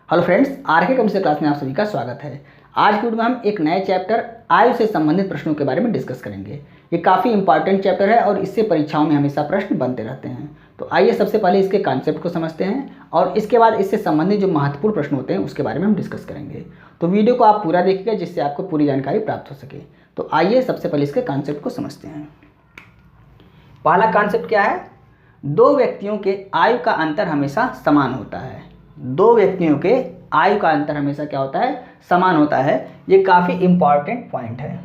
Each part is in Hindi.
हेलो फ्रेंड्स, आर के कंप्यूटर क्लास में आप सभी का स्वागत है। आज की वीडियो में हम एक नए चैप्टर आयु से संबंधित प्रश्नों के बारे में डिस्कस करेंगे। ये काफ़ी इंपॉर्टेंट चैप्टर है और इससे परीक्षाओं में हमेशा प्रश्न बनते रहते हैं। तो आइए सबसे पहले इसके कॉन्सेप्ट को समझते हैं और इसके बाद इससे संबंधित जो महत्वपूर्ण प्रश्न होते हैं उसके बारे में हम डिस्कस करेंगे। तो वीडियो को आप पूरा देखिएगा जिससे आपको पूरी जानकारी प्राप्त हो सके। तो आइए सबसे पहले इसके कॉन्सेप्ट को समझते हैं। पहला कॉन्सेप्ट क्या है? दो व्यक्तियों के आयु का अंतर हमेशा समान होता है। दो व्यक्तियों के आयु का अंतर हमेशा क्या होता है? समान होता है। ये काफ़ी इंपॉर्टेंट पॉइंट है,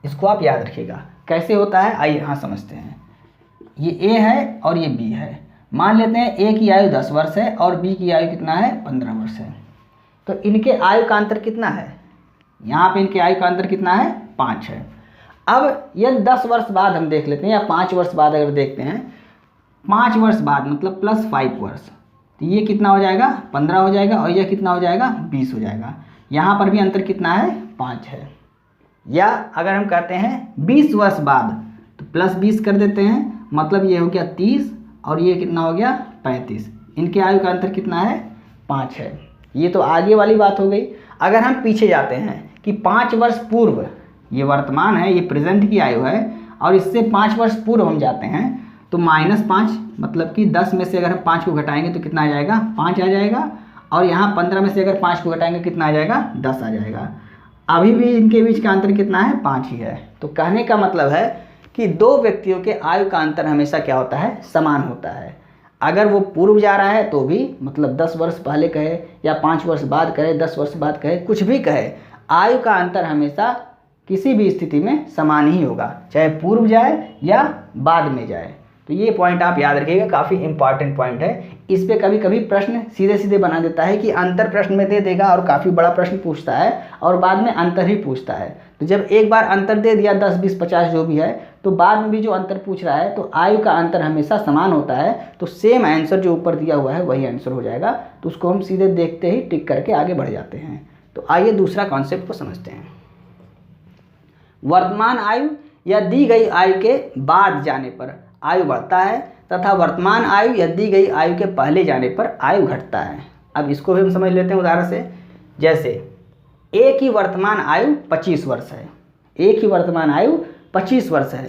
इसको आप याद रखिएगा। कैसे होता है आइए यहाँ समझते हैं। ये ए है और ये बी है। मान लेते हैं ए की आयु 10 वर्ष है और बी की आयु कितना है? 15 वर्ष है। तो इनके आयु का अंतर कितना है? यहाँ पे इनके आयु का अंतर कितना है? 5 है। अब यदि 10 वर्ष बाद हम देख लेते हैं या 5 वर्ष बाद अगर देखते हैं, 5 वर्ष बाद मतलब +5 वर्ष, तो ये कितना हो जाएगा? 15 हो जाएगा और यह कितना हो जाएगा? 20 हो जाएगा। यहाँ पर भी अंतर कितना है? 5 है। या अगर हम कहते हैं 20 वर्ष बाद तो +20 कर देते हैं, मतलब ये हो गया 30 और ये कितना हो गया? 35। इनके आयु का अंतर कितना है? 5 है। ये तो आगे वाली बात हो गई। अगर हम पीछे जाते हैं कि 5 वर्ष पूर्व, ये वर्तमान है, ये प्रेजेंट की आयु है, और इससे 5 वर्ष पूर्व हम जाते हैं तो -5, मतलब कि 10 में से अगर हम 5 को घटाएंगे तो कितना आ जाएगा? 5 आ जाएगा। और यहाँ 15 में से अगर 5 को घटाएंगे कितना आ जाएगा? 10 आ जाएगा। अभी भी इनके बीच का अंतर कितना है? 5 ही है। तो कहने का मतलब है कि दो व्यक्तियों के आयु का अंतर हमेशा क्या होता है? समान होता है। अगर वो पूर्व जा रहा है तो भी, मतलब 10 वर्ष पहले कहे या 5 वर्ष बाद कहे, 10 वर्ष बाद कहे, कुछ भी कहे, आयु का अंतर हमेशा किसी भी स्थिति में समान ही होगा, चाहे पूर्व जाए या बाद में जाए। तो ये पॉइंट आप याद रखिएगा, काफ़ी इंपॉर्टेंट पॉइंट है। इस पे कभी कभी प्रश्न सीधे सीधे बना देता है कि अंतर प्रश्न में दे देगा और काफ़ी बड़ा प्रश्न पूछता है और बाद में अंतर ही पूछता है। तो जब एक बार अंतर दे दिया 10, 20, 50 जो भी है, तो बाद में भी जो अंतर पूछ रहा है तो आयु का अंतर हमेशा समान होता है। तो सेम आंसर जो ऊपर दिया हुआ है वही आंसर हो जाएगा। तो उसको हम सीधे देखते ही टिक करके आगे बढ़ जाते हैं। तो आइए दूसरा कॉन्सेप्ट को समझते हैं। वर्तमान आयु या दी गई आयु के बाद जाने पर आयु बढ़ता है तथा वर्तमान आयु या दी गई आयु के पहले जाने पर आयु घटता है। अब इसको भी हम समझ लेते हैं उदाहरण से। जैसे ए की वर्तमान आयु 25 वर्ष है। ए की वर्तमान आयु 25 वर्ष है,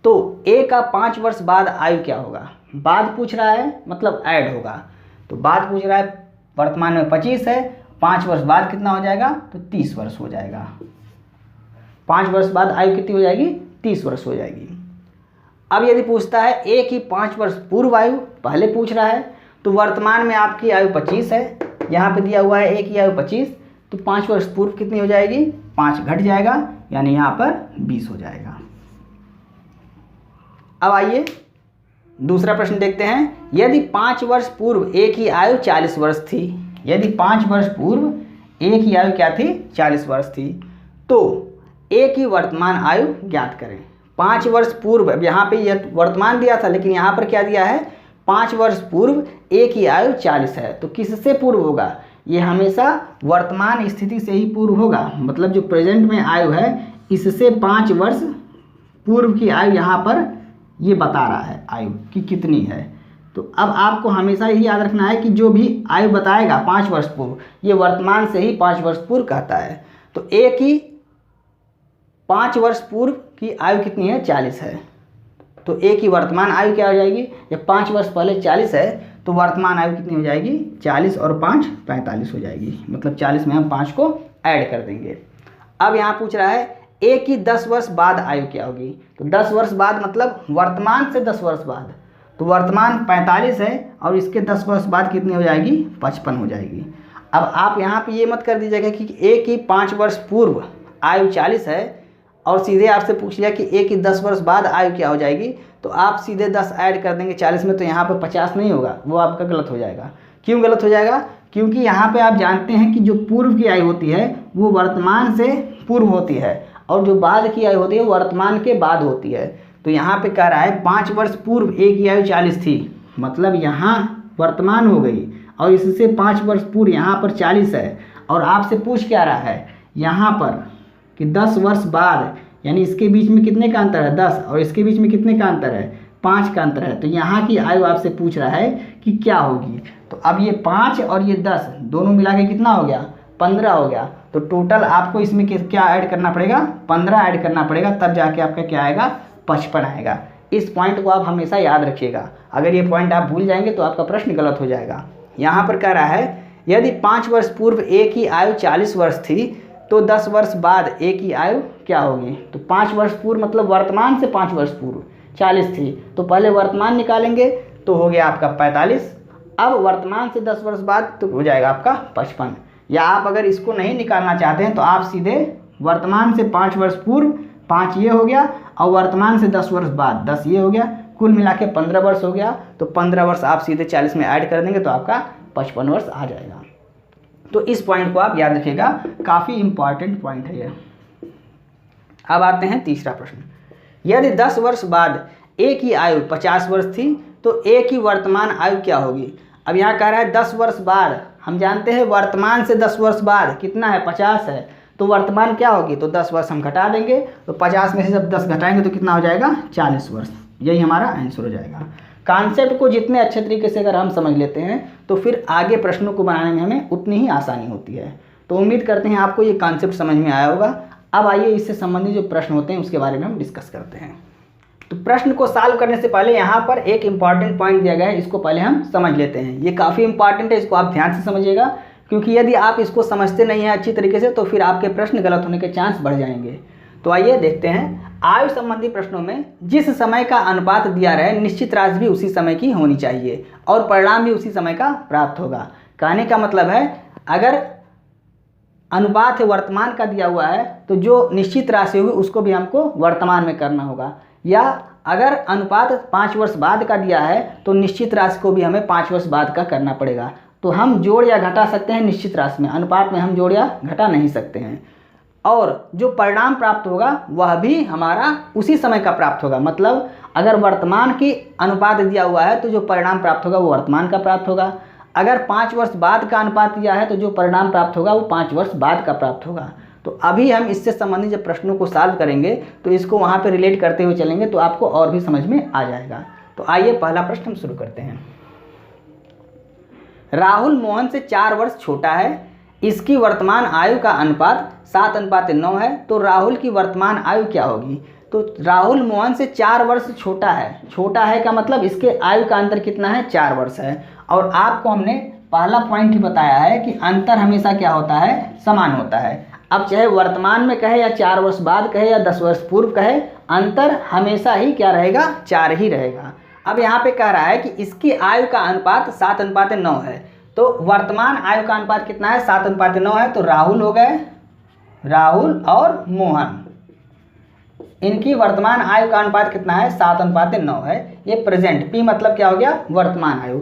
तो ए का 5 वर्ष बाद आयु क्या होगा? बाद पूछ रहा है, मतलब ऐड होगा। तो बाद पूछ रहा है, वर्तमान में 25 है, 5 वर्ष बाद कितना हो जाएगा? तो 30 वर्ष हो जाएगा। 5 वर्ष बाद आयु कितनी हो जाएगी? 30 वर्ष हो जाएगी। अब यदि पूछता है ए की 5 वर्ष पूर्व आयु, पहले पूछ रहा है, तो वर्तमान में आपकी आयु 25 है, यहाँ पे दिया हुआ है ए की आयु 25, तो 5 वर्ष पूर्व कितनी हो जाएगी? 5 घट जाएगा, यानी यहाँ पर 20 हो जाएगा। अब आइए दूसरा प्रश्न देखते हैं। यदि 5 वर्ष पूर्व ए की आयु 40 वर्ष थी, यदि 5 वर्ष पूर्व ए की आयु क्या थी? 40 वर्ष थी, तो ए की वर्तमान आयु ज्ञात करें। 5 वर्ष पूर्व, अब यहाँ पे यह वर्तमान दिया था लेकिन यहाँ पर क्या दिया है? 5 वर्ष पूर्व ए की आयु 40 है, तो किससे पूर्व होगा? ये हमेशा वर्तमान स्थिति से ही पूर्व होगा, मतलब जो प्रेजेंट में आयु है इससे 5 वर्ष पूर्व की आयु यहाँ पर ये बता रहा है आयु कि कितनी है। तो अब आपको हमेशा यही याद रखना है कि जो भी आयु बताएगा 5 वर्ष पूर्व, ये वर्तमान से ही 5 वर्ष पूर्व कहता है। तो ए की 5 वर्ष पूर्व की आयु कितनी है? 40 है, तो ए की वर्तमान आयु क्या हो जाएगी? जब 5 वर्ष पहले 40 है तो वर्तमान आयु कितनी हो जाएगी? 40 और 5 45 हो जाएगी, मतलब 40 में हम 5 को ऐड कर देंगे। अब यहाँ पूछ रहा है ए की 10 वर्ष बाद आयु क्या होगी? तो 10 वर्ष बाद मतलब वर्तमान से 10 वर्ष बाद, तो वर्तमान 45 है और इसके 10 वर्ष बाद कितनी हो जाएगी? 55 हो जाएगी। अब आप यहाँ पर ये मत कर दीजिएगा कि ए की 5 वर्ष पूर्व आयु 40 है और सीधे आपसे पूछ लिया कि ए की 10 वर्ष बाद आयु क्या हो जाएगी, तो आप सीधे 10 ऐड कर देंगे 40 में, तो यहाँ पे 50 नहीं होगा, वो आपका गलत हो जाएगा। क्यों गलत हो जाएगा? क्योंकि यहाँ पे आप जानते हैं कि जो पूर्व की आयु होती है वो वर्तमान से पूर्व होती है और जो बाद की आयु होती है वो वर्तमान के बाद होती है। तो यहाँ पे कह रहा है 5 वर्ष पूर्व ए की आयु 40 थी, मतलब यहाँ वर्तमान हो गई, और इससे 5 वर्ष पूर्व यहाँ पर 40 है, और आपसे पूछ क्या रहा है यहाँ पर कि 10 वर्ष बाद, यानी इसके बीच में कितने का अंतर है? 10, और इसके बीच में कितने का अंतर है? 5 का अंतर है। तो यहाँ की आयु आपसे पूछ रहा है कि क्या होगी। तो अब ये 5 और ये 10 दोनों मिला के कितना हो गया, 15 हो गया। तो टोटल आपको इसमें क्या ऐड करना पड़ेगा, 15 ऐड करना पड़ेगा, तब जाके आपका क्या आएगा, 55 आएगा। इस पॉइंट को आप हमेशा याद रखिएगा, अगर ये पॉइंट आप भूल जाएंगे तो आपका प्रश्न गलत हो जाएगा। यहाँ पर कह रहा है यदि 5 वर्ष पूर्व ए की आयु 40 वर्ष थी तो 10 वर्ष बाद ए की आयु क्या होगी। तो 5 वर्ष पूर्व मतलब वर्तमान से 5 वर्ष पूर्व 40 थी, तो पहले वर्तमान निकालेंगे तो हो गया आपका 45। अब वर्तमान से 10 वर्ष बाद तो हो जाएगा आपका 55। या आप अगर इसको नहीं निकालना चाहते हैं तो आप सीधे वर्तमान से 5 वर्ष पूर्व 5 ये हो गया और वर्तमान से 10 वर्ष बाद 10 ये हो गया, कुल मिला के 15 वर्ष हो गया। तो 15 वर्ष आप सीधे 40 में ऐड कर देंगे तो आपका 55 वर्ष आ जाएगा। तो इस पॉइंट को आप याद रखिएगा, काफ़ी इंपॉर्टेंट पॉइंट है ये। अब आते हैं तीसरा प्रश्न। यदि 10 वर्ष बाद ए की आयु 50 वर्ष थी तो ए की वर्तमान आयु क्या होगी। अब यहाँ कह रहा है 10 वर्ष बाद, हम जानते हैं वर्तमान से 10 वर्ष बाद कितना है, 50 है, तो वर्तमान क्या होगी, तो 10 वर्ष हम घटा देंगे, तो 50 में से जब 10 घटाएंगे तो कितना हो जाएगा, 40 वर्ष। यही हमारा आंसर हो जाएगा। कॉन्सेप्ट को जितने अच्छे तरीके से अगर हम समझ लेते हैं तो फिर आगे प्रश्नों को बनाने में हमें उतनी ही आसानी होती है। तो उम्मीद करते हैं आपको ये कॉन्सेप्ट समझ में आया होगा। अब आइए इससे संबंधित जो प्रश्न होते हैं उसके बारे में हम डिस्कस करते हैं। तो प्रश्न को सॉल्व करने से पहले यहाँ पर एक इम्पॉर्टेंट पॉइंट दिया गया है, इसको पहले हम समझ लेते हैं। ये काफ़ी इंपॉर्टेंट है, इसको आप ध्यान से समझिएगा, क्योंकि यदि आप इसको समझते नहीं हैं अच्छी तरीके से तो फिर आपके प्रश्न गलत होने के चांस बढ़ जाएंगे। तो आइए देखते हैं। आयु संबंधी प्रश्नों में जिस समय का अनुपात दिया रहे निश्चित राशि भी उसी समय की होनी चाहिए और परिणाम भी उसी समय का प्राप्त होगा। कहने का मतलब है अगर अनुपात है वर्तमान का दिया हुआ है तो जो निश्चित राशि होगी उसको भी हमको वर्तमान में करना होगा, या अगर अनुपात 5 वर्ष बाद का दिया है तो निश्चित राशि को भी हमें 5 वर्ष बाद का करना पड़ेगा। तो हम जोड़ या घटा सकते हैं निश्चित राशि में, अनुपात में हम जोड़ या घटा नहीं सकते हैं। और जो परिणाम प्राप्त होगा वह भी हमारा उसी समय का प्राप्त होगा। मतलब अगर वर्तमान की अनुपात दिया हुआ है तो जो परिणाम प्राप्त होगा वो वर्तमान का प्राप्त होगा। अगर 5 वर्ष बाद का अनुपात दिया है तो जो परिणाम प्राप्त होगा वो 5 वर्ष बाद का प्राप्त होगा। तो अभी हम इससे संबंधित जब प्रश्नों को सॉल्व करेंगे तो इसको वहाँ पे रिलेट करते हुए चलेंगे तो आपको और भी समझ में आ जाएगा। तो आइए पहला प्रश्न हम शुरू करते हैं। राहुल मोहन से 4 वर्ष छोटा है, इसकी वर्तमान आयु का अनुपात 7:9 है, तो राहुल की वर्तमान आयु क्या होगी। तो राहुल मोहन से 4 वर्ष छोटा है, छोटा है का मतलब इसके आयु का अंतर कितना है, 4 वर्ष है। और आपको हमने पहला पॉइंट ही बताया है कि अंतर हमेशा क्या होता है, समान होता है। अब चाहे वर्तमान में कहे या 4 वर्ष बाद कहे या 10 वर्ष पूर्व कहे, अंतर हमेशा ही क्या रहेगा, 4 ही रहेगा। अब यहाँ पे कह रहा है कि इसकी आयु का अनुपात 7:9 है, तो वर्तमान आयु का अनुपात कितना है, 7:9 है। तो राहुल हो गए, राहुल और मोहन, इनकी वर्तमान आयु का अनुपात कितना है, 7:9 है। ये प्रेजेंट, पी मतलब क्या हो गया, वर्तमान आयु।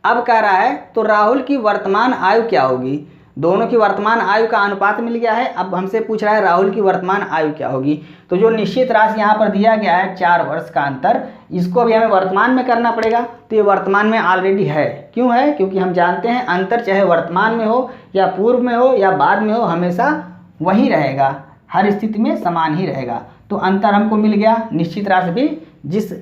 अब कह रहा है तो राहुल की वर्तमान आयु क्या होगी। दोनों की वर्तमान आयु का अनुपात मिल गया है, अब हमसे पूछ रहा है राहुल की वर्तमान आयु क्या होगी। तो जो निश्चित राशि यहाँ पर दिया गया है 4 वर्ष का अंतर, इसको भी हमें वर्तमान में करना पड़ेगा। तो ये वर्तमान में ऑलरेडी है, क्यों है, क्योंकि हम जानते हैं अंतर चाहे वर्तमान में हो या पूर्व में हो या बाद में हो हमेशा वही रहेगा, हर स्थिति में समान ही रहेगा। तो अंतर हमको मिल गया, निश्चित राशि भी जिस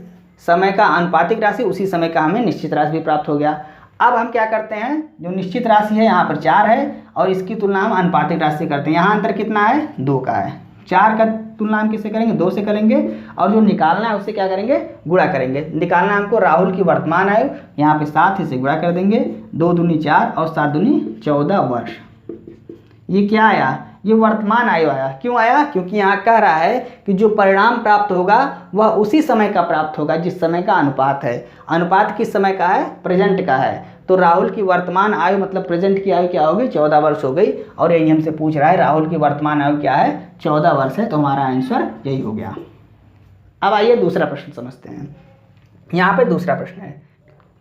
समय का आनुपातिक राशि उसी समय का हमें निश्चित राशि भी प्राप्त हो गया। अब हम क्या करते हैं, जो निश्चित राशि है यहाँ पर 4 है और इसकी तुलना हम आनुपातिक राशि से करते हैं। यहाँ अंतर कितना है, 2 का है। 4 का तुलना हम किससे करेंगे, 2 से करेंगे, और जो निकालना है उससे क्या करेंगे, गुणा करेंगे। निकालना हमको राहुल की वर्तमान आयु, यहाँ पे 7 इसे गुणा कर देंगे, 2 दूनी 4 और 7 दूनी 14 वर्ष। ये क्या आया, ये वर्तमान आयु आया। क्यों आया, क्योंकि यहाँ कह रहा है कि जो परिणाम प्राप्त होगा वह उसी समय का प्राप्त होगा जिस समय का अनुपात है। अनुपात किस समय का है, प्रेजेंट का है। तो राहुल की वर्तमान आयु मतलब प्रेजेंट की आयु क्या होगी, 14 वर्ष हो गई। और यही हमसे पूछ रहा है राहुल की वर्तमान आयु क्या है, 14 वर्ष है। तो हमारा आंसर यही हो गया। अब आइए दूसरा प्रश्न समझते हैं। यहाँ पे दूसरा प्रश्न है,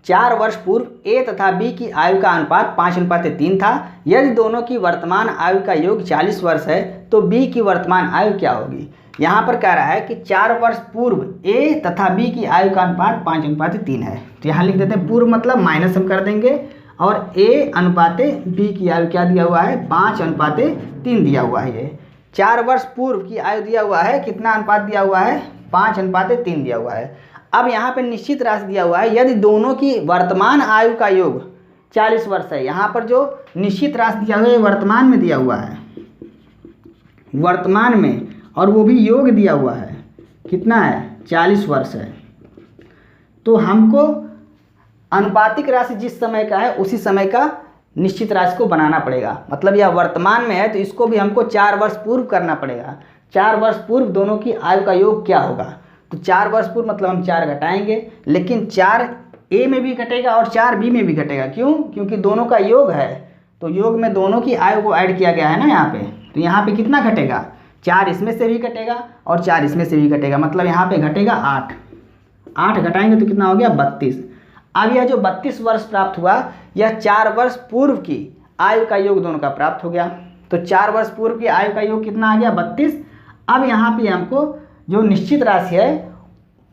4 वर्ष पूर्व ए तथा बी की आयु का अनुपात 5:3 था। यदि दोनों की वर्तमान आयु का योग 40 वर्ष है तो बी की वर्तमान आयु क्या होगी। यहाँ पर कह रहा है कि 4 वर्ष पूर्व ए तथा बी की आयु का अनुपात 5:3 है। तो यहाँ लिख देते हैं, पूर्व मतलब माइनस हम कर देंगे, और ए अनुपाते बी की आयु क्या दिया हुआ है, 5:3 दिया हुआ है। ये 4 वर्ष पूर्व की आयु दिया हुआ है, कितना अनुपात दिया हुआ है, 5:3 दिया हुआ है। अब यहाँ पे निश्चित राशि दिया हुआ है, यदि दोनों की वर्तमान आयु का योग 40 वर्ष है। यहाँ पर जो निश्चित राशि दिया हुआ है वर्तमान में दिया हुआ है, वर्तमान में, और वो भी योग दिया हुआ है, कितना है 40 वर्ष है। तो हमको अनुपातिक राशि जिस समय का है उसी समय का निश्चित राशि को बनाना पड़ेगा। मतलब यह वर्तमान में है तो इसको भी हमको 4 वर्ष पूर्व करना पड़ेगा। 4 वर्ष पूर्व दोनों की आयु का योग क्या होगा, तो 4 वर्ष पूर्व मतलब हम 4 घटाएंगे, लेकिन 4 ए में भी घटेगा और 4 बी में भी घटेगा। क्यों? क्योंकि दोनों का योग है, तो योग में दोनों की आयु को ऐड किया गया है ना यहाँ पे। तो यहाँ पे कितना घटेगा, 4 इसमें से भी घटेगा और 4 इसमें से भी घटेगा, मतलब यहाँ पे घटेगा 8। 8 घटाएंगे तो कितना हो गया 32। अब यह जो 32 वर्ष प्राप्त हुआ, यह 4 वर्ष पूर्व की आयु का योग दोनों का प्राप्त हो गया। तो 4 वर्ष पूर्व की आयु का योग कितना आ गया 32। अब यहाँ पे हमको जो निश्चित राशि है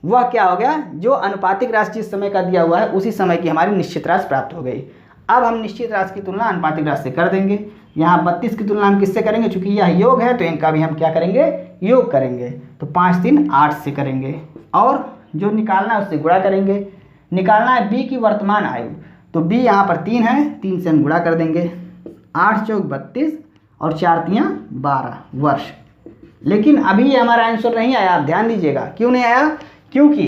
वह क्या हो गया, जो अनुपातिक राशि जिस समय का दिया हुआ है उसी समय की हमारी निश्चित राशि प्राप्त हो गई। अब हम निश्चित राशि की तुलना अनुपातिक राशि से कर देंगे। यहाँ 32 की तुलना हम किससे करेंगे, चूंकि यह योग है तो इनका भी हम क्या करेंगे, योग करेंगे। तो 5 3 8 से करेंगे और जो निकालना है उससे गुणा करेंगे। निकालना है बी की वर्तमान आयु, तो बी यहाँ पर 3 है, 3 से हम गुणा कर देंगे। 8 चौक 32 और 4 तियाँ 12 वर्ष। लेकिन अभी ये हमारा आंसर नहीं आया, आप ध्यान दीजिएगा। क्यों नहीं आया, क्योंकि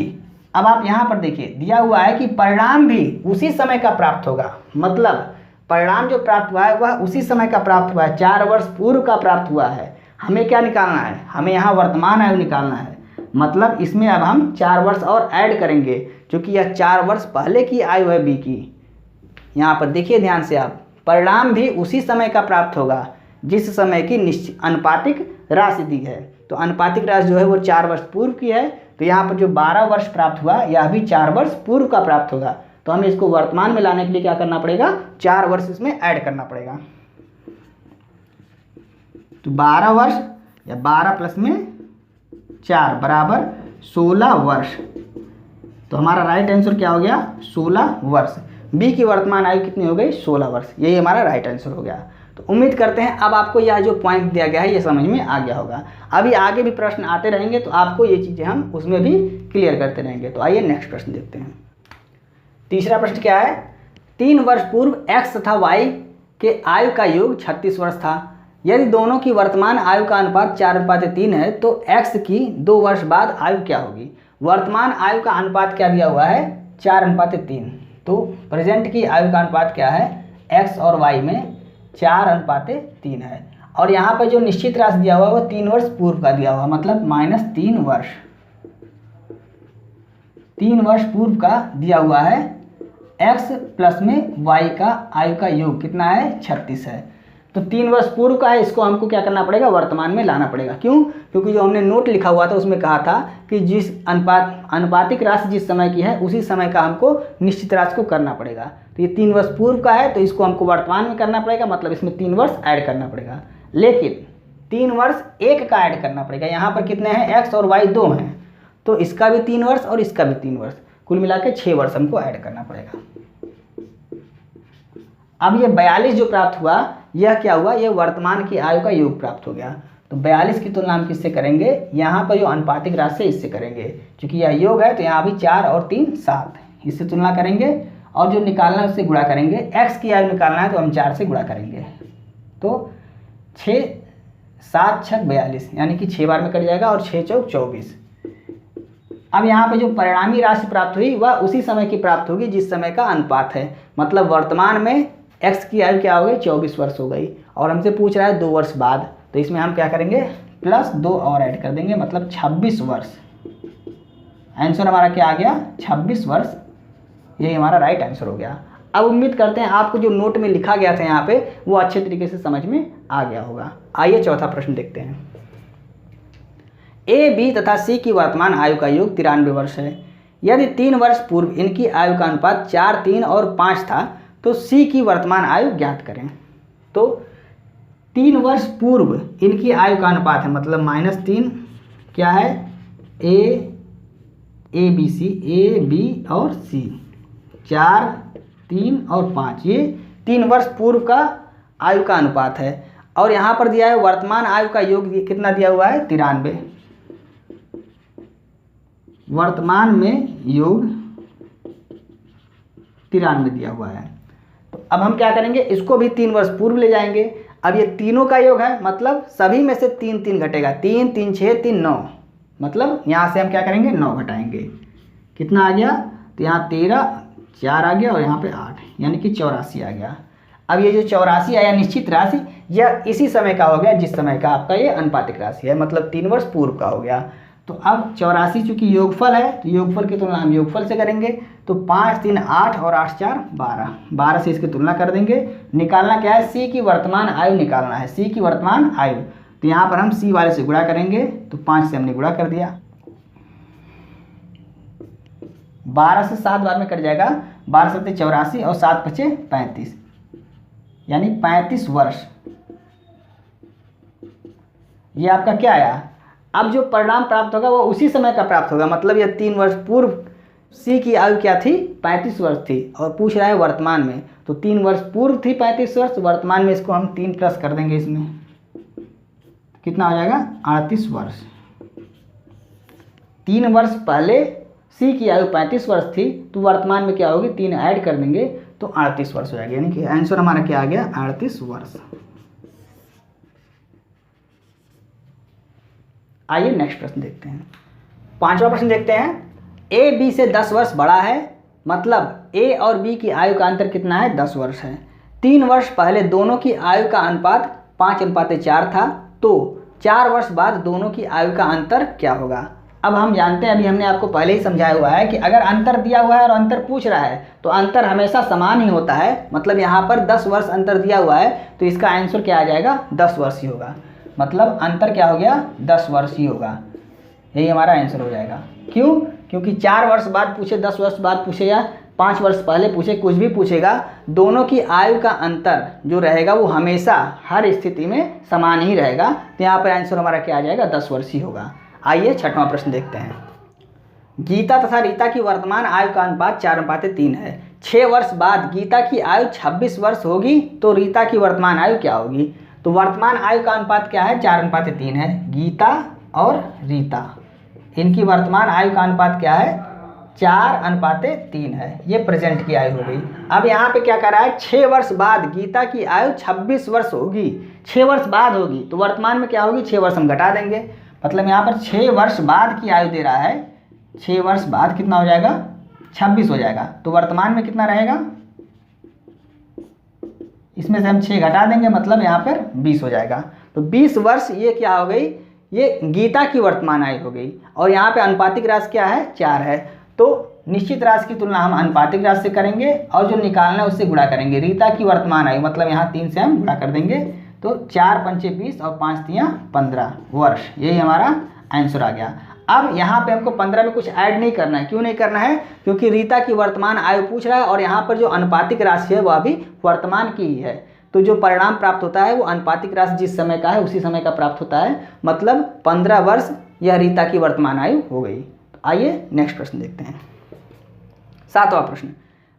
अब आप यहाँ पर देखिए दिया हुआ है कि परिणाम भी उसी समय का प्राप्त होगा। मतलब परिणाम जो प्राप्त हुआ है वह उसी समय का प्राप्त हुआ है, 4 वर्ष पूर्व का प्राप्त हुआ है। हमें क्या निकालना है, हमें यहाँ वर्तमान आयु निकालना है। मतलब इसमें अब हम 4 वर्ष और ऐड करेंगे, क्योंकि यह 4 वर्ष पहले की आयु है बी की। यहाँ पर देखिए ध्यान से आप, परिणाम भी उसी समय का प्राप्त होगा जिस समय की निश्चित अनुपातिक राशि दी है। तो अनुपातिक राशि जो है वो 4 वर्ष पूर्व की है, तो यहाँ पर जो 12 वर्ष प्राप्त हुआ यह भी 4 वर्ष पूर्व का प्राप्त होगा। तो हमें इसको वर्तमान में लाने के लिए क्या करना पड़ेगा, 4 वर्ष इसमें ऐड करना पड़ेगा। तो 12 वर्ष या 12 प्लस में 4 बराबर 16 वर्ष। तो हमारा राइट आंसर क्या हो गया, 16 वर्ष। बी की वर्तमान आयु कितनी हो गई, 16 वर्ष। यही हमारा राइट आंसर हो गया। तो उम्मीद करते हैं अब आपको यह जो पॉइंट दिया गया है ये समझ में आ गया होगा। अभी आगे भी प्रश्न आते रहेंगे तो आपको ये चीज़ें हम उसमें भी क्लियर करते रहेंगे। तो आइए नेक्स्ट प्रश्न देखते हैं। तीसरा प्रश्न क्या है, 3 वर्ष पूर्व x तथा y के आयु का योग 36 वर्ष था। यदि दोनों की वर्तमान आयु का अनुपात 4:3 है तो x की 2 वर्ष बाद आयु क्या होगी। वर्तमान आयु का अनुपात क्या दिया हुआ है, 4:3। तो प्रेजेंट की आयु का अनुपात क्या है, x और y में 4:3 है। और यहाँ पर जो निश्चित राशि दिया हुआ है वो 3 वर्ष पूर्व का दिया हुआ, मतलब -3 वर्ष। 3 वर्ष पूर्व का दिया हुआ है। x प्लस में y का आयु का योग कितना है, 36 है। तो 3 वर्ष पूर्व का है, इसको हमको क्या करना पड़ेगा, वर्तमान में लाना पड़ेगा। क्यों? क्योंकि जो हमने नोट लिखा हुआ था उसमें कहा था कि जिस अनुपातिक राशि जिस समय की है उसी समय का हमको निश्चित राशि को करना पड़ेगा। तो ये 3 वर्ष पूर्व का है तो इसको हमको वर्तमान में करना पड़ेगा, मतलब इसमें 3 वर्ष ऐड करना पड़ेगा। लेकिन 3 वर्ष एक का ऐड करना पड़ेगा। यहाँ पर कितने हैं, x और y 2 हैं, तो इसका भी 3 वर्ष और इसका भी 3 वर्ष, कुल मिला के 6 वर्ष हमको ऐड करना पड़ेगा। अब ये 42 जो प्राप्त हुआ यह क्या हुआ, यह वर्तमान की आयु का योग प्राप्त हो गया। तो 42 की तुलना हम किससे करेंगे, यहाँ पर जो अनुपातिक राशि है इससे करेंगे। क्योंकि यह योग है तो यहाँ भी 4 और 3 7, इससे तुलना करेंगे और जो निकालना है उससे गुणा करेंगे। x की आयु निकालना है तो हम 4 से गुणा करेंगे। तो 6 7 6 42, यानी कि 6 बार में कट जाएगा और 6 चौक 24। अब यहाँ पे जो परिणामी राशि प्राप्त हुई वह उसी समय की प्राप्त होगी जिस समय का अनुपात है। मतलब वर्तमान में x की आयु क्या हो गई, 24 वर्ष हो गई, और हमसे पूछ रहा है 2 वर्ष बाद, तो इसमें हम क्या करेंगे, +2 और ऐड कर देंगे, मतलब 26 वर्ष। आंसर हमारा क्या आ गया, 26 वर्ष। यही हमारा राइट आंसर हो गया। अब उम्मीद करते हैं आपको जो नोट में लिखा गया था यहाँ पे वो अच्छे तरीके से समझ में आ गया होगा। आइए चौथा प्रश्न देखते हैं। A, B तथा C की वर्तमान आयु का योग 93 वर्ष है। यदि 3 वर्ष पूर्व इनकी आयु का अनुपात 4 3 और 5 था तो C की वर्तमान आयु ज्ञात करें। तो 3 वर्ष पूर्व इनकी आयु का अनुपात है, मतलब -3 क्या है, A B C, A B और C, 4 3 और 5, ये 3 वर्ष पूर्व का आयु का अनुपात है। और यहाँ पर दिया है वर्तमान आयु का योग कितना दिया हुआ है, 93। वर्तमान में योग 93 दिया हुआ है। तो अब हम क्या करेंगे, इसको भी 3 वर्ष पूर्व ले जाएंगे। अब ये तीनों का योग है, मतलब सभी में से 3 3 घटेगा, 3 3 6 3 9, मतलब यहाँ से हम क्या करेंगे 9 घटाएंगे। कितना आ गया, तो यहाँ 13 4 आ गया और यहाँ पे 8, यानी कि 84 आ गया। अब ये जो 84 आया निश्चित राशि, यह इसी समय का हो गया जिस समय का आपका ये अनुपातिक राशि है, मतलब 3 वर्ष पूर्व का हो गया। तो अब 84 चूँकि योगफल है, तो योगफल की तुलना हम योगफल से करेंगे। तो 5 3 8 और 8 4 12, 12 से इसकी तुलना कर देंगे। निकालना क्या है, सी की वर्तमान आयु निकालना है, सी की वर्तमान आयु। तो यहाँ पर हम सी वाले से गुणा करेंगे, तो 5 से हमने गुणा कर दिया, 12 से 7 बार में कट जाएगा, 12 7 84 और 7 बचे 35, यानी 35 वर्ष। ये आपका क्या आया। अब जो परिणाम प्राप्त होगा वो उसी समय का प्राप्त होगा, मतलब यह 3 वर्ष पूर्व सी की आयु क्या थी, 35 वर्ष थी, और पूछ रहा है वर्तमान में। तो 3 वर्ष पूर्व थी 35 वर्ष, वर्तमान में इसको हम 3 प्लस कर देंगे, इसमें कितना हो जाएगा 38 वर्ष। 3 वर्ष पहले सी की आयु 35 वर्ष थी, तो वर्तमान में क्या होगी, 3 ऐड कर देंगे तो 38 वर्ष हो जाएगा, यानी कि आंसर हमारा क्या आ गया 38 वर्ष। आइए नेक्स्ट प्रश्न देखते हैं। 5वां प्रश्न देखते हैं। ए बी से 10 वर्ष बड़ा है, मतलब ए और बी की आयु का अंतर कितना है, 10 वर्ष है। 3 वर्ष पहले दोनों की आयु का अनुपात 5:4 था, तो 4 वर्ष बाद दोनों की आयु का अंतर क्या होगा। अब हम जानते हैं, अभी हमने आपको पहले ही समझाया हुआ है कि अगर अंतर दिया हुआ है और अंतर पूछ रहा है तो अंतर हमेशा समान ही होता है। मतलब यहाँ पर 10 वर्ष अंतर दिया हुआ है, तो इसका आंसर क्या आ जाएगा, 10 वर्ष ही होगा। मतलब अंतर क्या हो गया, 10 वर्ष ही होगा, यही हमारा आंसर हो जाएगा। क्यों, क्योंकि 4 वर्ष बाद पूछे, 10 वर्ष बाद पूछे या 5 वर्ष पहले पूछे, कुछ भी पूछेगा, दोनों की आयु का अंतर जो रहेगा वो हमेशा हर स्थिति में समान ही रहेगा। तो यहाँ पर आंसर हमारा क्या आ जाएगा, 10 वर्ष ही होगा। आइए 6वां प्रश्न देखते हैं। गीता तथा रीता की वर्तमान आयु का अनुपात 4:3 है। 6 वर्ष बाद गीता की आयु 26 वर्ष होगी, तो रीता की वर्तमान आयु क्या होगी। तो वर्तमान आयु का अनुपात क्या है, 4:3 है। गीता और रीता, इनकी वर्तमान आयु का अनुपात क्या है, 4:3 है। ये प्रेजेंट की आयु हो गई। अब यहाँ पे क्या कर रहा है, 6 वर्ष बाद गीता की आयु 26 वर्ष होगी, 6 वर्ष बाद होगी, तो वर्तमान में क्या होगी, 6 वर्ष हम घटा देंगे। मतलब यहाँ पर 6 वर्ष बाद की आयु दे रहा है, 6 वर्ष बाद कितना हो जाएगा, 26 हो जाएगा। तो वर्तमान में कितना रहेगा, इसमें से हम 6 घटा देंगे, मतलब यहाँ पर 20 हो जाएगा। तो 20 वर्ष ये क्या हो गई, ये गीता की वर्तमान आयु हो गई। और यहाँ पे अनुपातिक राशि क्या है, 4 है। तो निश्चित राशि की तुलना हम अनुपातिक राशि से करेंगे और जो निकालना है उससे गुणा करेंगे। रीता की वर्तमान आयु, मतलब यहाँ 3 से हम गुणा कर देंगे, तो 4 पंचे 20 और 5 तियां 15 वर्ष, यही हमारा आंसर आ गया। अब यहाँ पे हमको 15 में कुछ ऐड नहीं करना है। क्यों नहीं करना है, क्योंकि रीता की वर्तमान आयु पूछ रहा है और यहाँ पर जो अनुपातिक राशि है वह भी वर्तमान की ही है। तो जो परिणाम प्राप्त होता है वो अनुपातिक राशि जिस समय का है उसी समय का प्राप्त होता है, मतलब 15 वर्ष यह रीता की वर्तमान आयु हो गई। तो आइए नेक्स्ट प्रश्न देखते हैं। 7वां प्रश्न।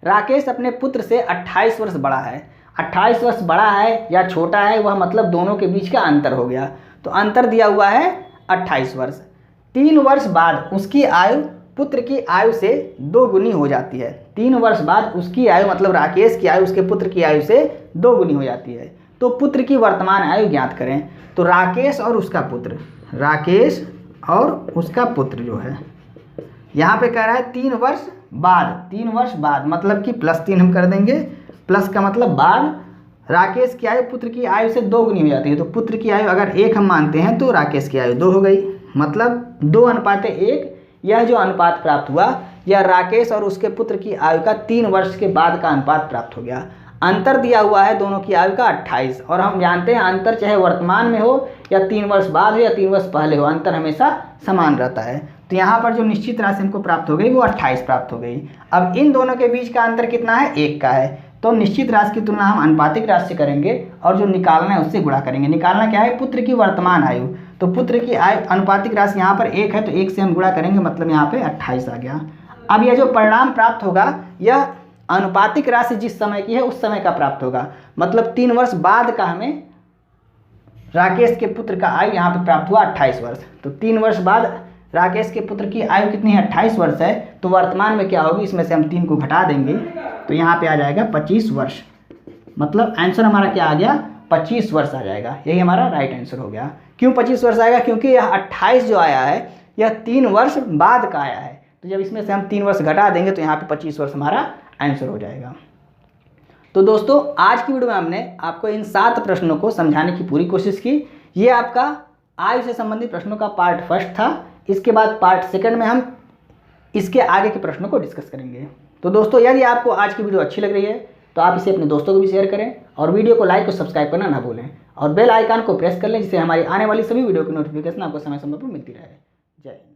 राकेश अपने पुत्र से 28 वर्ष बड़ा है। 28 वर्ष बड़ा है या छोटा है, वह मतलब दोनों के बीच का अंतर हो गया। तो अंतर दिया हुआ है 28 वर्ष। 3 वर्ष बाद उसकी आयु पुत्र की आयु से 2 गुनी हो जाती है। 3 वर्ष बाद उसकी आयु, मतलब राकेश की आयु उसके पुत्र की आयु से 2 गुनी हो जाती है। तो पुत्र की वर्तमान आयु ज्ञात करें। तो राकेश और उसका पुत्र, राकेश और उसका पुत्र जो है, यहाँ पे कह रहा है 3 वर्ष बाद, 3 वर्ष बाद मतलब कि +3 हम कर देंगे, प्लस का मतलब बाद। राकेश की आयु पुत्र की आयु से 2 गुनी हो जाती है। तो पुत्र की आयु अगर 1 हम मानते हैं तो राकेश की आयु 2 हो गई, मतलब 2:1। यह जो अनुपात प्राप्त हुआ यह राकेश और उसके पुत्र की आयु का 3 वर्ष के बाद का अनुपात प्राप्त हो गया। अंतर दिया हुआ है दोनों की आयु का 28, और हम जानते हैं अंतर चाहे वर्तमान में हो या 3 वर्ष बाद हो या 3 वर्ष पहले हो, अंतर हमेशा समान रहता है। तो यहाँ पर जो निश्चित राशि हमको प्राप्त हो गई वो 28 प्राप्त हो गई। अब इन दोनों के बीच का अंतर कितना है, 1 का है। तो निश्चित राशि की तुलना हम अनुपातिक राशि से करेंगे और जो निकालना है उससे गुणा करेंगे। निकालना क्या है, पुत्र की वर्तमान आयु। तो पुत्र की आयु अनुपातिक राशि यहाँ पर 1 है, तो 1 से हम गुणा करेंगे, मतलब यहाँ पे 28 आ गया। अब यह जो परिणाम प्राप्त होगा यह अनुपातिक राशि जिस समय की है उस समय का प्राप्त होगा, मतलब 3 वर्ष बाद का हमें राकेश के पुत्र का आयु यहाँ पे प्राप्त हुआ 28 वर्ष। तो 3 वर्ष बाद राकेश के पुत्र की आयु कितनी है, 28 वर्ष है, तो वर्तमान में क्या होगी, इसमें से हम 3 को घटा देंगे तो यहाँ पे आ जाएगा 25 वर्ष। मतलब आंसर हमारा क्या आ गया, 25 वर्ष आ जाएगा। यही हमारा राइट आंसर हो गया। क्यों 25 वर्ष आएगा, क्योंकि यह 28 जो आया है यह 3 वर्ष बाद का आया है, तो जब इसमें से हम 3 वर्ष घटा देंगे तो यहाँ पे 25 वर्ष हमारा आंसर हो जाएगा। तो दोस्तों आज की वीडियो में हमने आपको इन 7 प्रश्नों को समझाने की पूरी कोशिश की। ये आपका आयु से संबंधित प्रश्नों का पार्ट फर्स्ट था। इसके बाद पार्ट सेकंड में हम इसके आगे के प्रश्नों को डिस्कस करेंगे। तो दोस्तों यदि आपको आज की वीडियो अच्छी लग रही है तो आप इसे अपने दोस्तों को भी शेयर करें और वीडियो को लाइक और सब्सक्राइब करना ना भूलें और बेल आइकन को प्रेस कर लें, जिससे हमारी आने वाली सभी वीडियो की नोटिफिकेशन आपको समय समय पर मिलती रहे। जय हिंद।